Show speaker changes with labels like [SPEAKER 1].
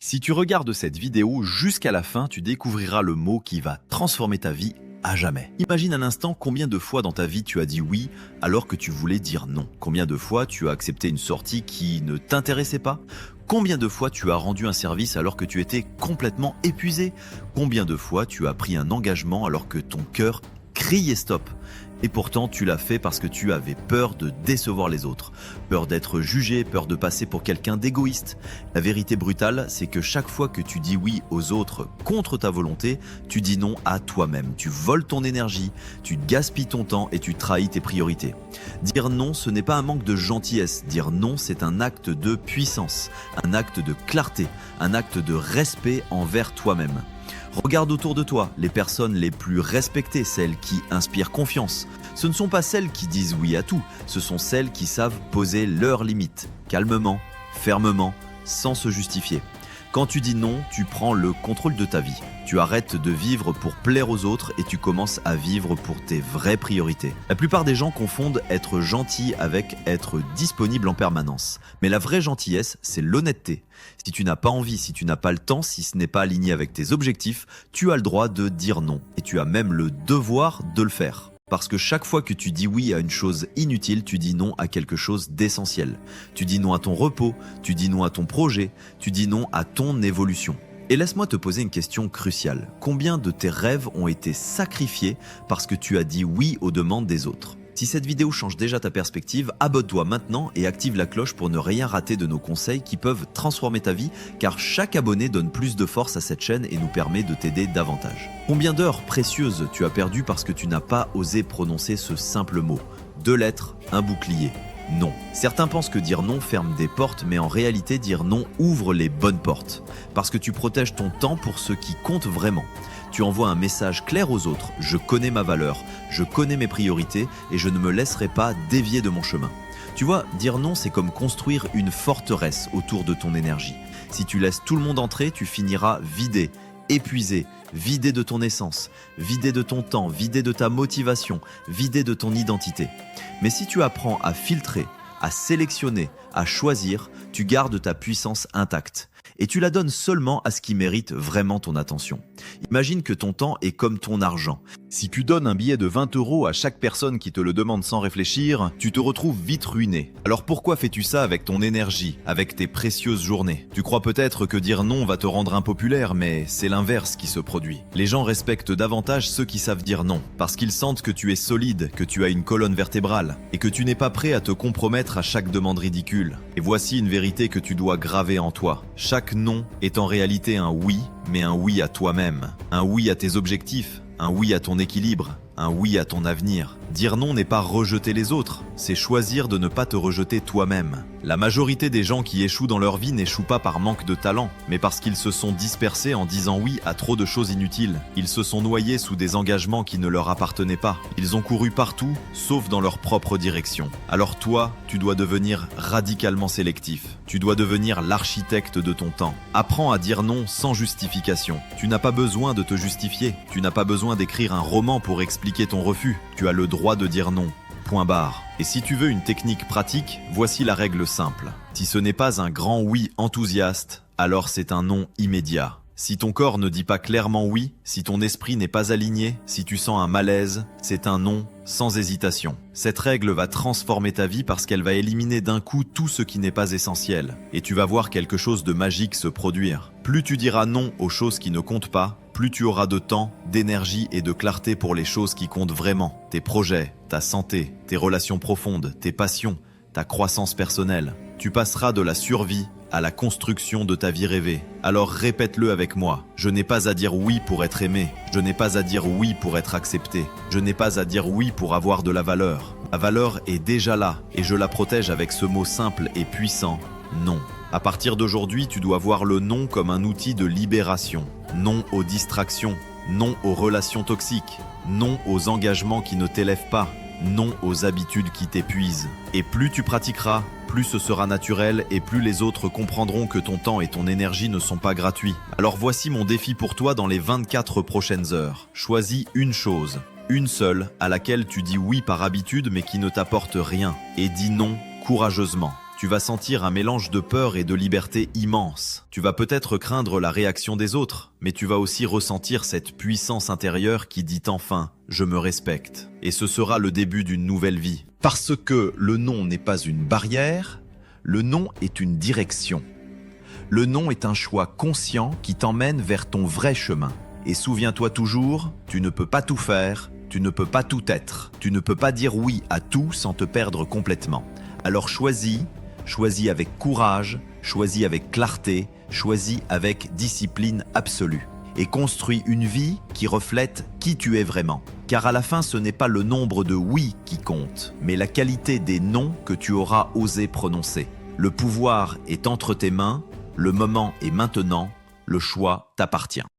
[SPEAKER 1] Si tu regardes cette vidéo jusqu'à la fin, tu découvriras le mot qui va transformer ta vie à jamais. Imagine un instant combien de fois dans ta vie tu as dit oui alors que tu voulais dire non. Combien de fois tu as accepté une sortie qui ne t'intéressait pas. Combien de fois tu as rendu un service alors que tu étais complètement épuisé. Combien de fois tu as pris un engagement alors que ton cœur criait stop. Et pourtant, tu l'as fait parce que tu avais peur de décevoir les autres, peur d'être jugé, peur de passer pour quelqu'un d'égoïste. La vérité brutale, c'est que chaque fois que tu dis oui aux autres contre ta volonté, tu dis non à toi-même. Tu voles ton énergie, tu gaspilles ton temps et tu trahis tes priorités. Dire non, ce n'est pas un manque de gentillesse. Dire non, c'est un acte de puissance, un acte de clarté, un acte de respect envers toi-même. Regarde autour de toi, les personnes les plus respectées, celles qui inspirent confiance. Ce ne sont pas celles qui disent oui à tout, ce sont celles qui savent poser leurs limites, calmement, fermement, sans se justifier. Quand tu dis non, tu prends le contrôle de ta vie. Tu arrêtes de vivre pour plaire aux autres et tu commences à vivre pour tes vraies priorités. La plupart des gens confondent être gentil avec être disponible en permanence. Mais la vraie gentillesse, c'est l'honnêteté. Si tu n'as pas envie, si tu n'as pas le temps, si ce n'est pas aligné avec tes objectifs, tu as le droit de dire non. Et tu as même le devoir de le faire. Parce que chaque fois que tu dis oui à une chose inutile, tu dis non à quelque chose d'essentiel. Tu dis non à ton repos, tu dis non à ton projet, tu dis non à ton évolution. Et laisse-moi te poser une question cruciale. Combien de tes rêves ont été sacrifiés parce que tu as dit oui aux demandes des autres ? Si cette vidéo change déjà ta perspective, abonne-toi maintenant et active la cloche pour ne rien rater de nos conseils qui peuvent transformer ta vie, car chaque abonné donne plus de force à cette chaîne et nous permet de t'aider davantage. Combien d'heures précieuses tu as perdues parce que tu n'as pas osé prononcer ce simple mot ? 2 lettres, un bouclier. Non. Certains pensent que dire non ferme des portes, mais en réalité dire non ouvre les bonnes portes. Parce que tu protèges ton temps pour ce qui compte vraiment. Tu envoies un message clair aux autres, je connais ma valeur, je connais mes priorités et je ne me laisserai pas dévier de mon chemin. Tu vois, dire non, c'est comme construire une forteresse autour de ton énergie. Si tu laisses tout le monde entrer, tu finiras vidé, épuisé, vidé de ton essence, vidé de ton temps, vidé de ta motivation, vidé de ton identité. Mais si tu apprends à filtrer, à sélectionner, à choisir, tu gardes ta puissance intacte. Et tu la donnes seulement à ce qui mérite vraiment ton attention. Imagine que ton temps est comme ton argent. Si tu donnes un billet de 20 € à chaque personne qui te le demande sans réfléchir, tu te retrouves vite ruiné. Alors pourquoi fais-tu ça avec ton énergie, avec tes précieuses journées ? Tu crois peut-être que dire non va te rendre impopulaire, mais c'est l'inverse qui se produit. Les gens respectent davantage ceux qui savent dire non, parce qu'ils sentent que tu es solide, que tu as une colonne vertébrale, et que tu n'es pas prêt à te compromettre à chaque demande ridicule. Et voici une vérité que tu dois graver en toi. Chaque non est en réalité un oui, mais un oui à toi-même. Un oui à tes objectifs, un oui à ton équilibre, un oui à ton avenir. Dire non n'est pas rejeter les autres, c'est choisir de ne pas te rejeter toi-même. La majorité des gens qui échouent dans leur vie n'échouent pas par manque de talent, mais parce qu'ils se sont dispersés en disant oui à trop de choses inutiles. Ils se sont noyés sous des engagements qui ne leur appartenaient pas. Ils ont couru partout, sauf dans leur propre direction. Alors toi, tu dois devenir radicalement sélectif. Tu dois devenir l'architecte de ton temps. Apprends à dire non sans justification. Tu n'as pas besoin de te justifier. Tu n'as pas besoin d'écrire un roman pour expliquer ton refus. Tu as le droit de dire non. Point barre. Et si tu veux une technique pratique, voici la règle simple. Si ce n'est pas un grand oui enthousiaste, alors c'est un non immédiat. Si ton corps ne dit pas clairement oui, si ton esprit n'est pas aligné, si tu sens un malaise, c'est un non sans hésitation. Cette règle va transformer ta vie parce qu'elle va éliminer d'un coup tout ce qui n'est pas essentiel. Et tu vas voir quelque chose de magique se produire. Plus tu diras non aux choses qui ne comptent pas, plus tu auras de temps, d'énergie et de clarté pour les choses qui comptent vraiment. Tes projets, ta santé, tes relations profondes, tes passions, ta croissance personnelle. Tu passeras de la survie à la construction de ta vie rêvée. Alors répète-le avec moi. Je n'ai pas à dire oui pour être aimé. Je n'ai pas à dire oui pour être accepté. Je n'ai pas à dire oui pour avoir de la valeur. La valeur est déjà là et je la protège avec ce mot simple et puissant, non. À partir d'aujourd'hui, tu dois voir le non comme un outil de libération. Non aux distractions. Non aux relations toxiques. Non aux engagements qui ne t'élèvent pas. Non aux habitudes qui t'épuisent. Et plus tu pratiqueras, plus ce sera naturel et plus les autres comprendront que ton temps et ton énergie ne sont pas gratuits. Alors voici mon défi pour toi dans les 24 prochaines heures. Choisis une chose, une seule, à laquelle tu dis oui par habitude mais qui ne t'apporte rien. Et dis non courageusement. Tu vas sentir un mélange de peur et de liberté immense. Tu vas peut-être craindre la réaction des autres, mais tu vas aussi ressentir cette puissance intérieure qui dit enfin « je me respecte ». Et ce sera le début d'une nouvelle vie. Parce que le non n'est pas une barrière, le non est une direction. Le non est un choix conscient qui t'emmène vers ton vrai chemin. Et souviens-toi toujours, tu ne peux pas tout faire, tu ne peux pas tout être. Tu ne peux pas dire oui à tout sans te perdre complètement. Alors choisis avec courage, choisis avec clarté, choisis avec discipline absolue. Et construis une vie qui reflète qui tu es vraiment. Car à la fin, ce n'est pas le nombre de oui qui compte, mais la qualité des non que tu auras osé prononcer. Le pouvoir est entre tes mains, le moment est maintenant, le choix t'appartient.